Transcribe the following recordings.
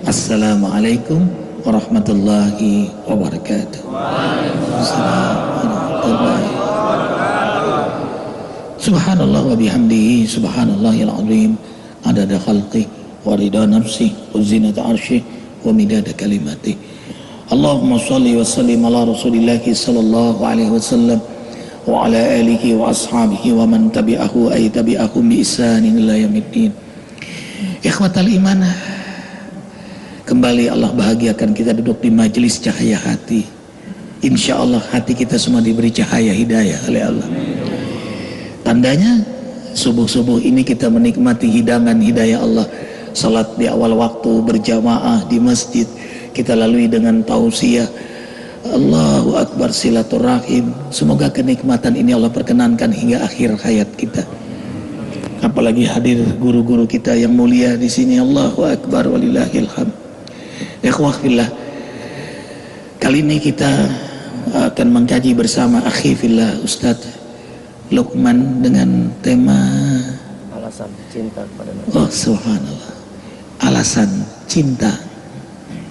Assalamualaikum warahmatullahi wabarakatuh. Waalaikumsalam warahmatullahi wabarakatuh. Subhanallah wa bihamdihi subhanallahil azim adada khalqi wa rida nafsi wa zinata arsyih wa midada kalimati. Allahumma shalli wa sallim ala rasulillahi sallallahu alaihi wasallam wa ala alihi wa ashabihi wa man tabi'ahu ay tabi'ahum bi ihsanin ila yaumiddin. Ikhwatal iman, kembali Allah bahagiakan kita duduk di majelis cahaya hati. Insya Allah hati kita semua diberi cahaya hidayah oleh Allah. Tandanya subuh-subuh ini kita menikmati hidangan hidayah Allah. Salat di awal waktu berjamaah di masjid, kita lalui dengan tausiah, Allahu Akbar, silaturahim. Semoga kenikmatan ini Allah perkenankan hingga akhir hayat kita. Apalagi hadir guru-guru kita yang mulia di sini. Allahu Akbar walillahil hamd. Ikhwah fillah, kali ini kita akan mengkaji bersama akhi fillah Ustadz Luqman dengan tema alasan cinta kepada Nabi. Oh subhanallah, alasan cinta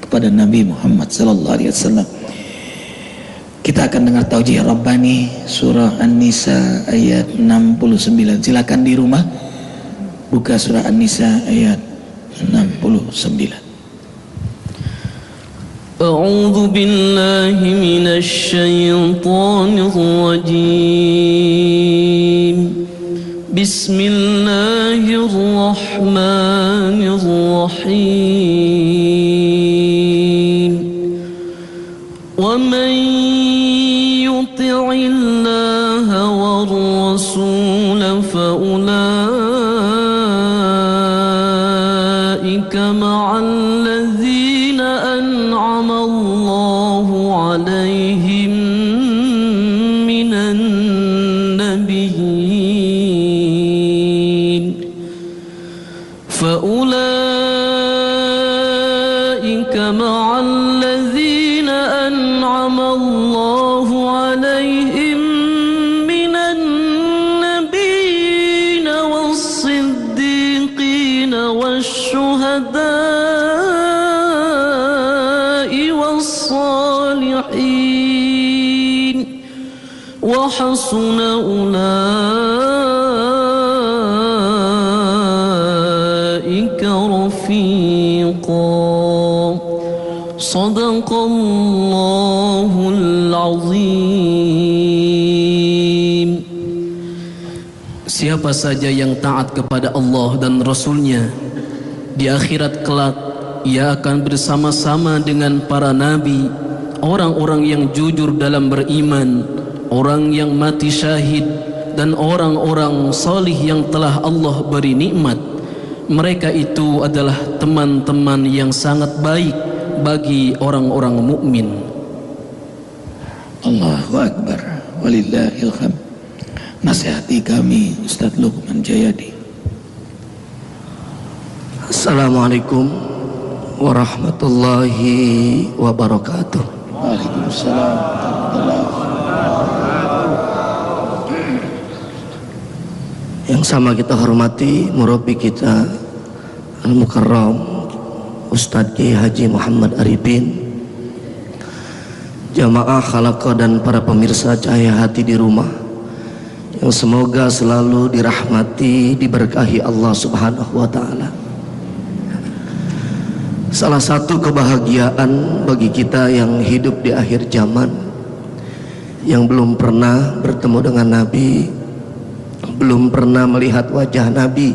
kepada Nabi Muhammad sallallahu alaihi wasallam. Kita akan dengar taujih Rabbani surah An-Nisa ayat 69. Silakan di rumah buka surah An-Nisa ayat 69. A'udzu billahi minasy syaithanir rajim. Bismillahirrahmanirrahim. Wa man yuti'illaha war rasul fa ulaika ma'al ladzina an'ama Allahu 'alaihim minan nabiyyin fa ulaika ma'al ladzina an'ama Allahu 'alaihim minan nabiyyin was-siddiqin wash-shuhada'i was-salihin wa hasuna ulaika rafiqa. Sadaqallahul azim. Siapa saja yang taat kepada Allah dan Rasulnya, di akhirat kelak ia akan bersama-sama dengan para nabi, orang-orang yang jujur dalam beriman, orang yang mati syahid, dan orang-orang salih yang telah Allah beri nikmat. Mereka itu adalah teman-teman yang sangat baik bagi orang-orang mukmin. Allahu Akbar walillahil hamd. Nasihati kami Ustadz Luqman Jayadi. Assalamualaikum warahmatullahi wabarakatuh. Waalaikumsalam warahmatullahi wabarakatuh. Yang sama kita hormati murabbi kita Al-Mukarram Ustadz Kiai Haji Muhammad Arifin, jamaah Khalaqah dan para pemirsa Cahaya Hati di rumah, yang semoga selalu dirahmati, diberkahi Allah Subhanahu wa taala. Salah satu kebahagiaan bagi kita yang hidup di akhir zaman, yang belum pernah bertemu dengan Nabi, belum pernah melihat wajah Nabi,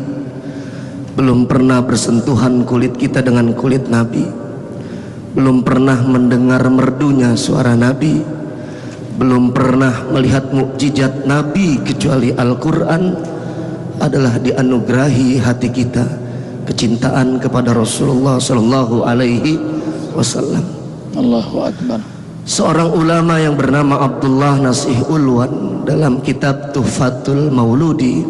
belum pernah bersentuhan kulit kita dengan kulit Nabi, belum pernah mendengar merdunya suara Nabi, belum pernah melihat mukjizat Nabi kecuali Al-Quran, adalah dianugerahi hati kita kecintaan kepada Rasulullah Sallallahu Alaihi Wasallam. Allahu Akbar. Seorang ulama yang bernama Abdullah Nasih Ulwan dalam kitab Tuhfatul Mauludi,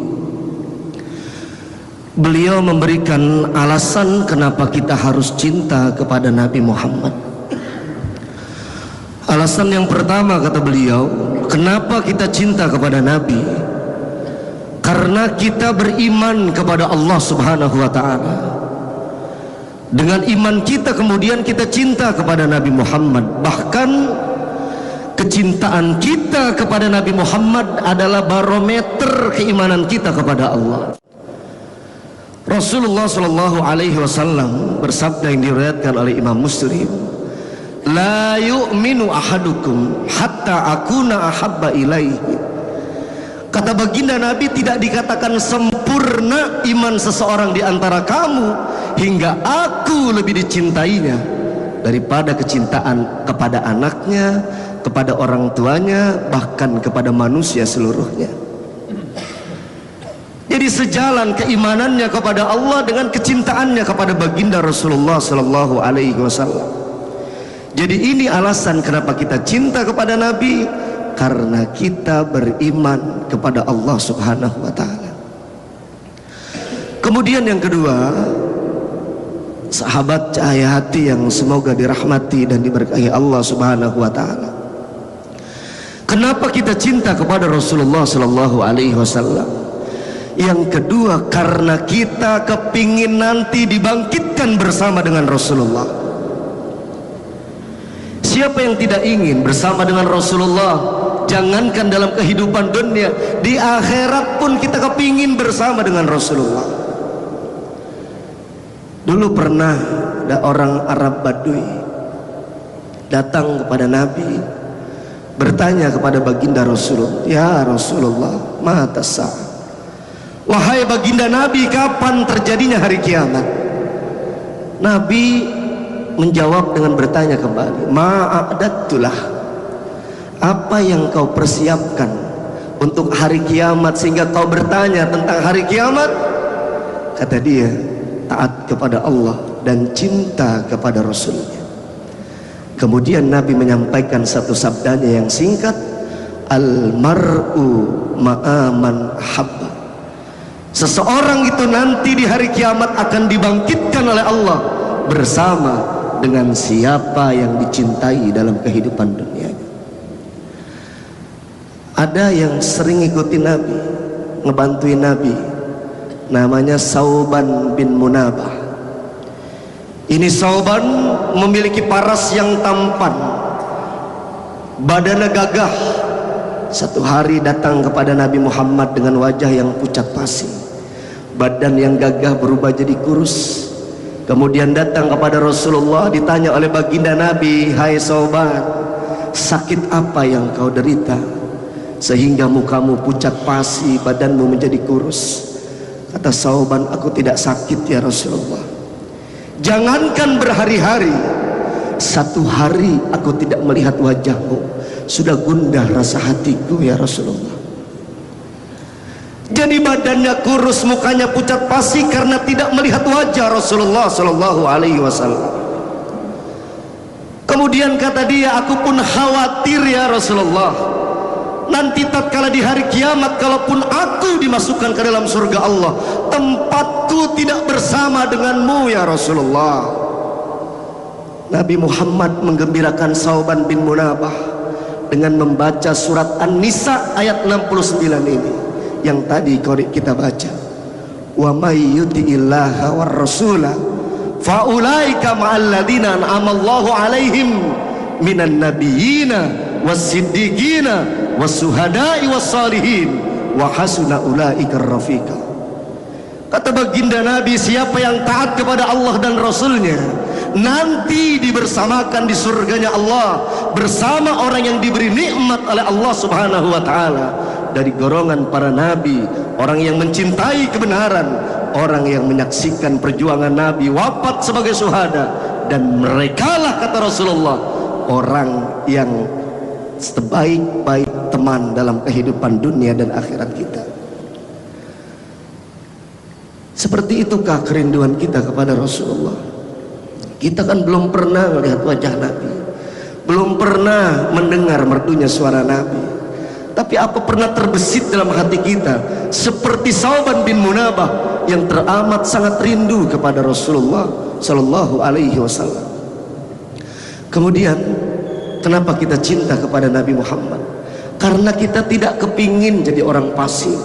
beliau memberikan alasan kenapa kita harus cinta kepada Nabi Muhammad. Alasan yang pertama, kata beliau, kenapa kita cinta kepada Nabi? Karena kita beriman kepada Allah Subhanahu wa ta'ala. Dengan iman kita kemudian kita cinta kepada Nabi Muhammad. Bahkan kecintaan kita kepada Nabi Muhammad adalah barometer keimanan kita kepada Allah. Rasulullah Shallallahu Alaihi Wasallam bersabda yang diriwayatkan oleh Imam Muslim, la yu'minu ahadukum hatta akuna ahabba ilaihi. Kata baginda Nabi, tidak dikatakan sempurna iman seseorang di antara kamu hingga aku lebih dicintainya daripada kecintaan kepada anaknya, kepada orang tuanya, bahkan kepada manusia seluruhnya. Jadi sejalan keimanannya kepada Allah dengan kecintaannya kepada baginda Rasulullah Sallallahu Alaihi Wasallam. Jadi ini alasan kenapa kita cinta kepada Nabi, karena kita beriman kepada Allah Subhanahu wa Ta'ala. Kemudian yang kedua, sahabat cahaya hati yang semoga dirahmati dan diberkahi Allah Subhanahu wa Ta'ala. Kenapa kita cinta kepada Rasulullah Sallallahu Alaihi Wasallam? Yang kedua, karena kita kepingin nanti dibangkitkan bersama dengan Rasulullah. Siapa yang tidak ingin bersama dengan Rasulullah? Jangankan dalam kehidupan dunia, di akhirat pun kita kepingin bersama dengan Rasulullah. Dulu pernah ada orang Arab Badui datang kepada Nabi, bertanya kepada baginda Rasulullah, ya Rasulullah, mata sa'ah. Wahai baginda Nabi, kapan terjadinya hari kiamat? Nabi menjawab dengan bertanya kembali, ma'adattulah, apa yang kau persiapkan untuk hari kiamat sehingga kau bertanya tentang hari kiamat? Kata dia, taat kepada Allah dan cinta kepada Rasulnya. Kemudian Nabi menyampaikan satu sabdanya yang singkat, al-mar'u ma'aman habba. Seseorang itu nanti di hari kiamat akan dibangkitkan oleh Allah bersama dengan siapa yang dicintai dalam kehidupan dunia. Ada yang sering ikutin Nabi, ngebantuin Nabi, namanya Sauban bin Munabah. Ini Sauban memiliki paras yang tampan, badannya gagah. Satu hari datang kepada Nabi Muhammad dengan wajah yang pucat pasi, badan yang gagah berubah jadi kurus. Kemudian datang kepada Rasulullah, ditanya oleh baginda Nabi, hai Sauban, sakit apa yang kau derita sehingga mukamu pucat pasi, badanmu menjadi kurus? Kata Sauban, aku tidak sakit ya Rasulullah. Jangankan berhari-hari, satu hari aku tidak melihat wajahmu, sudah gundah rasa hatiku ya Rasulullah. Jadi badannya kurus, mukanya pucat pasi karena tidak melihat wajah Rasulullah Sallallahu Alaihi Wasallam. Kemudian kata dia, aku pun khawatir ya Rasulullah, nanti tatkala di hari kiamat, kalaupun aku dimasukkan ke dalam surga Allah, tempatku tidak bersama denganmu ya Rasulullah. Nabi Muhammad menggembirakan Sauban bin Munabah dengan membaca surat An-Nisa ayat 69 ini yang tadi kita baca, wa may yuti'illaha war rasula fa ulaika ma'al ladzina an'amallahu 'alaihim minan nabiyyina was-siddiqina was-suhada'i was-salihin wa hasuna ulaika rafiqa. Kata baginda Nabi, siapa yang taat kepada Allah dan Rasulnya, nanti dibersamakan di surganya Allah bersama orang yang diberi nikmat oleh Allah Subhanahu wa Ta'ala dari golongan para nabi, orang yang mencintai kebenaran, orang yang menyaksikan perjuangan Nabi wafat sebagai syuhada, dan merekalah kata Rasulullah orang yang sebaik-baik teman dalam kehidupan dunia dan akhirat kita. Seperti itukah kerinduan kita kepada Rasulullah? Kita kan belum pernah melihat wajah Nabi, belum pernah mendengar merdunya suara Nabi. Tapi apa pernah terbesit dalam hati kita seperti Sauban bin Munabah yang teramat sangat rindu kepada Rasulullah Sallallahu Alaihi Wasallam? Kemudian kenapa kita cinta kepada Nabi Muhammad? Karena kita tidak kepingin jadi orang pasif.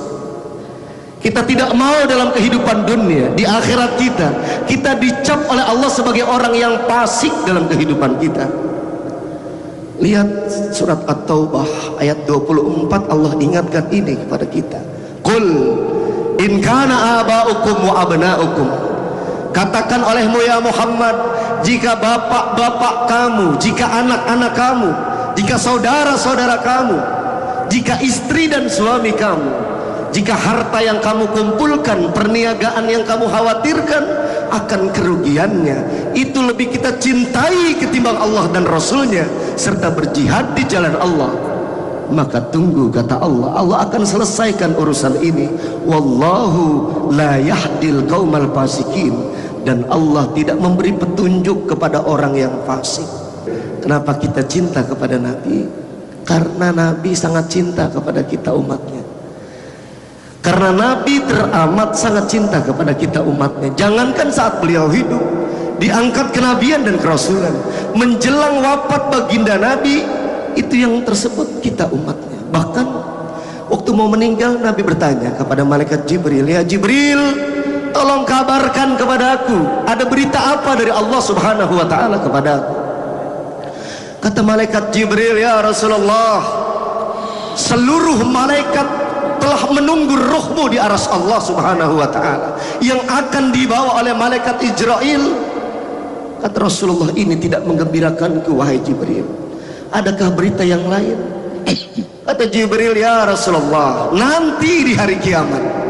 Kita tidak mau dalam kehidupan dunia, di akhirat kita dicap oleh Allah sebagai orang yang fasik dalam kehidupan kita. Lihat surat At-Taubah ayat 24, Allah ingatkan ini kepada kita. Qul in kana aba'ukum wa abna'ukum. Katakan olehmu ya Muhammad, jika bapak-bapak kamu, jika anak-anak kamu, jika saudara-saudara kamu, jika istri dan suami kamu, jika harta yang kamu kumpulkan, perniagaan yang kamu khawatirkan akan kerugiannya, itu lebih kita cintai ketimbang Allah dan Rasulnya, serta berjihad di jalan Allah, maka tunggu, kata Allah, Allah akan selesaikan urusan ini. Wallahu la yahdil qaumal fasikin. Dan Allah tidak memberi petunjuk kepada orang yang fasik. Kenapa kita cinta kepada Nabi? Karena Nabi sangat cinta kepada kita umatnya. Karena Nabi teramat sangat cinta kepada kita umatnya. Jangankan saat beliau hidup, diangkat kenabian dan kerasulan, menjelang wafat baginda Nabi, itu yang tersebut kita umatnya. Bahkan waktu mau meninggal, Nabi bertanya kepada malaikat Jibril, ya Jibril, tolong kabarkan kepada aku, ada berita apa dari Allah subhanahu wa ta'ala kepada aku. Kata malaikat Jibril, ya Rasulullah, seluruh malaikat telah menunggu ruhmu di aras Allah subhanahu wa ta'ala, yang akan dibawa oleh malaikat Israel. Kata Rasulullah, ini tidak menggembirakanku wahai Jibril, adakah berita yang lain? Kata Jibril, ya Rasulullah, nanti di hari kiamat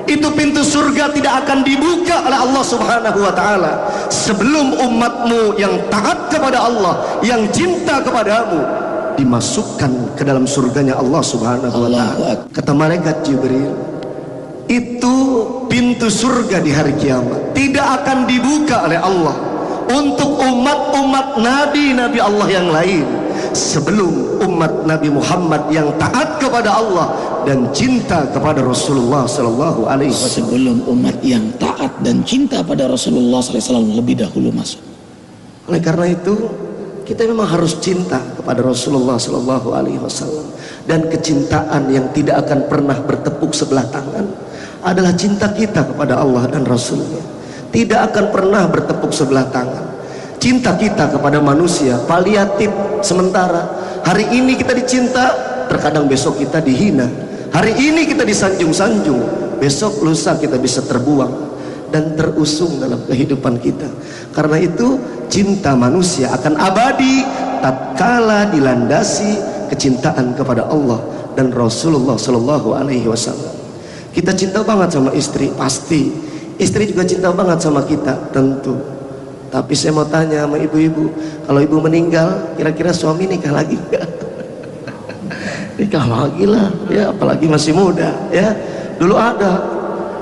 itu pintu surga tidak akan dibuka oleh Allah subhanahu wa ta'ala sebelum umatmu yang taat kepada Allah, yang cinta kepadamu, dimasukkan ke dalam surganya Allah subhanahu wa ta'ala. Kata malaikat Jibril, itu pintu surga di hari kiamat tidak akan dibuka oleh Allah untuk umat-umat nabi-nabi Allah yang lain sebelum umat Nabi Muhammad yang taat kepada Allah dan cinta kepada Rasulullah sallallahu alaihi wasallam. Sebelum umat yang taat dan cinta pada Rasulullah sallallahu alaihi wasallam lebih dahulu masuk. Oleh karena itu, kita memang harus cinta kepada Rasulullah sallallahu alaihi wasallam, dan kecintaan yang tidak akan pernah bertepuk sebelah tangan adalah cinta kita kepada Allah dan Rasulnya. Tidak akan pernah bertepuk sebelah tangan. Cinta kita kepada manusia paliatif sementara. Hari ini kita dicinta, terkadang besok kita dihina. Hari ini kita disanjung-sanjung, besok lusa kita bisa terbuang dan terusung dalam kehidupan kita. Karena itu cinta manusia akan abadi tatkala dilandasi kecintaan kepada Allah dan Rasulullah sallallahu alaihi wasallam. Kita cinta banget sama istri, pasti. Istri juga cinta banget sama kita, tentu. Tapi saya mau tanya sama ibu-ibu, kalau ibu meninggal, kira-kira suami nikah lagi enggak? Nikah lagi lah, ya, apalagi masih muda, ya. Dulu ada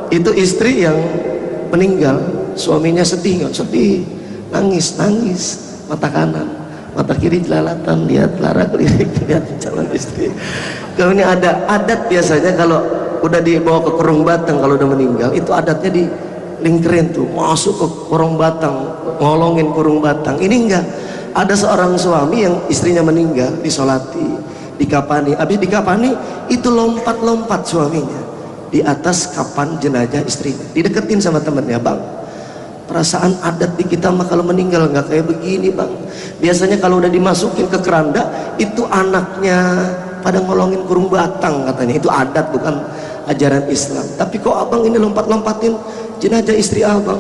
itu istri yang meninggal, suaminya sedih, nggak sedih, nangis, mata kanan, mata kiri jelalatan, lihat lara kelirik, lihat calon istri. Kalau ini ada adat biasanya kalau udah dibawa ke kurung batang, kalau udah meninggal, itu adatnya di lingkerin tuh, masuk ke kurung batang, ngolongin kurung batang. Ini enggak, ada seorang suami yang istrinya meninggal, disolati, dikapani, habis dikapani itu lompat-lompat suaminya di atas kapan jenazah istrinya, dideketin sama temennya, bang, perasaan adat di kita mah kalau meninggal nggak kayak begini bang, biasanya kalau udah dimasukin ke keranda itu anaknya pada ngolongin kurung batang, katanya itu adat, bukan ajaran Islam. Tapi kok abang ini lompat-lompatin jenazah istri abang?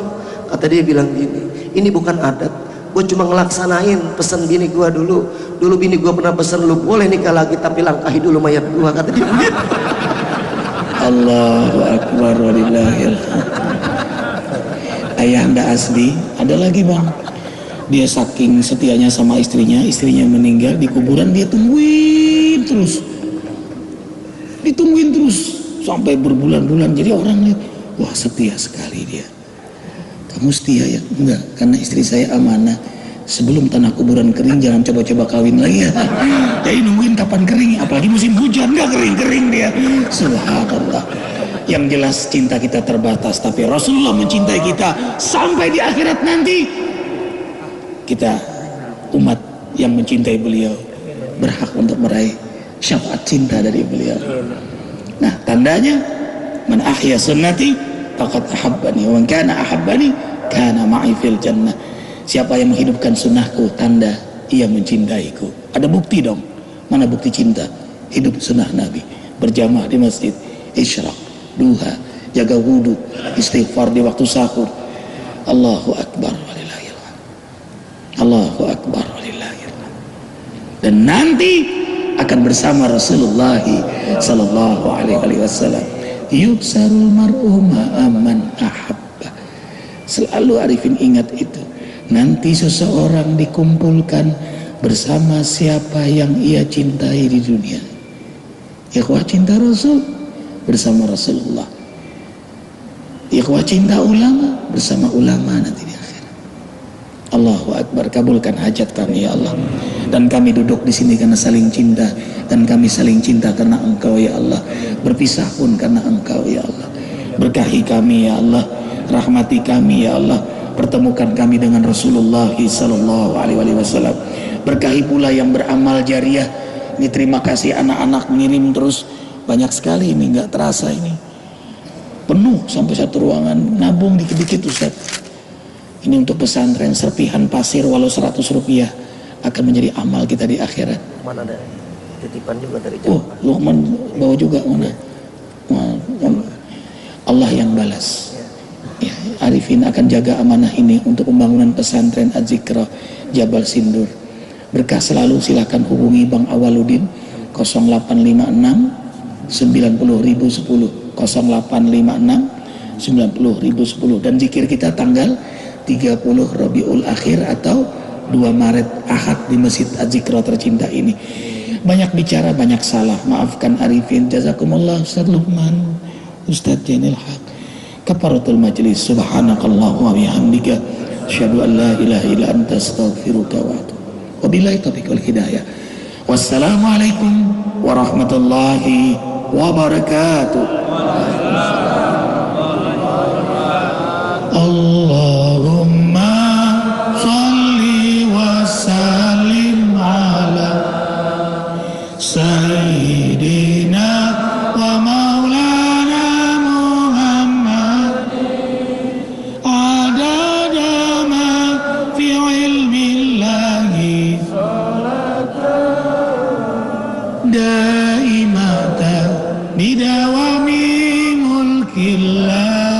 Kata dia bilang gini, ini bukan adat, gue cuma ngelaksanain pesan bini gue dulu bini gue pernah pesan, lu boleh nikah lagi tapi langkahi dulu mayat gue, kata dia begitu. Allahu Akbar walillahil hamd. Ayahanda asli ada lagi bang, dia saking setianya sama istrinya meninggal di kuburan, dia ditungguin terus sampai berbulan-bulan. Jadi orang lihat, wah setia sekali dia. Kamu setia ya? Enggak, karena istri saya amanah. Sebelum tanah kuburan kering jangan coba-coba kawin lagi ya. Jadi nungguin kapan kering, apalagi musim hujan nggak kering dia. Subhanallah. Yang jelas cinta kita terbatas, tapi Rasulullah mencintai kita sampai di akhirat nanti. Kita umat yang mencintai beliau berhak untuk meraih syafaat cinta dari beliau. Nah, tandanya man ahya sunnati faqad ahabbani wa man kana ahabbani kana ma'i fil jannah. Siapa yang menghidupkan sunnahku, tanda ia mencintaiku. Ada bukti dong. Mana bukti cinta? Hidup sunnah Nabi, berjamaah di masjid, isyraq, duha, jaga wudu, istighfar di waktu sahur. Allahu akbar walillahil hamd. Allahu akbar walillahil hamd. Dan nanti akan bersama Rasulullah sallallahu alaihi wasallam. Yubsarul mar'u ma'aman ahabba. Selalu Arifin ingat itu. Nanti seseorang dikumpulkan bersama siapa yang ia cintai di dunia. Ikhwah cinta Rasul bersama Rasulullah. Ikhwah cinta ulama bersama ulama nanti di akhirat. Allahu akbar, kabulkan hajat kami ya Allah. Dan kami duduk di sini karena saling cinta, dan kami saling cinta karena Engkau ya Allah. Berpisah pun karena Engkau ya Allah. Berkahi kami ya Allah, rahmati kami ya Allah. Pertemukan kami dengan Rasulullah sallallahu alaihi wasallam. Berkahi pula yang beramal jariah. Ini terima kasih anak-anak mengirim terus, banyak sekali ini, nggak terasa ini penuh sampai satu ruangan, nabung dikit-dikit Ustaz. Ini untuk pesantren, serpihan pasir walau 100 rupiah akan menjadi amal kita di akhirat. Mana ada titipan juga dari Jawa. Luqman bawa juga mana? Allah yang balas. Ya, Arifin akan jaga amanah ini untuk pembangunan pesantren Az-Zikra Jabal Sindur. Berkah selalu, silakan hubungi Bang Awaludin 0856 90.010 0856 90.010. Dan zikir kita tanggal 30 Rabiul Akhir atau 2 Maret Ahad di Masjid Az-Zikra tercinta ini. Banyak bicara, banyak salah, maafkan Arifin. Jazakumullah Ustaz Luqman, Ustaz Jainil Haq. Kafaratul majlis. Subhanakallah wa bihamdika asyhadu an la ilaha illa anta astaghfiruka wa atubu. Wabillahi taufiq wal hidayah. Wassalamualaikum warahmatullahi wabarakatuh. Allahumma salli wa sallim ala sayyidina wa maulana Muhammad adada ma fi ilmillahi daimatan bidawami mulkillah